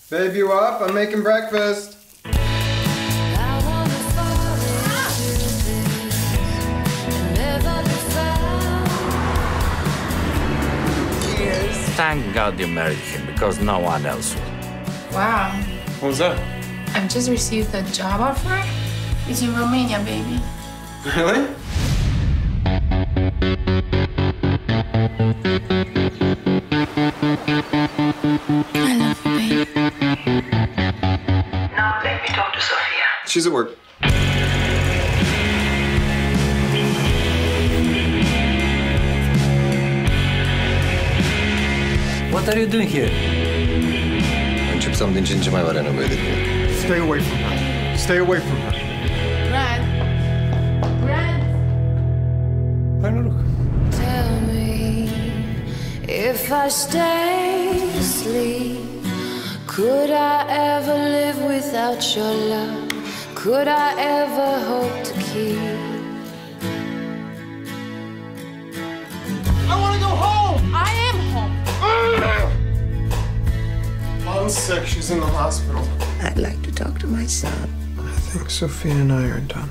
Babe, you up? I'm making breakfast. Thank God you married him, because no one else will. Wow. What was that? I've just received a job offer. It's in Romania, baby. Really? I love you, baby. Now let me talk to Sophia. She's at work. What are you doing here? Încep să-mi din ce în ce mai mare nevoie de tine. Stay away from her. Stay away from her. Brad. Brad. Hai noroc. Tell me if I stay asleep, could I ever live without your love? Could I ever hope to keep? I want to go home! I am home. Mom's sick. She's in the hospital. I'd like to talk to my son. I think Sophia and I are done.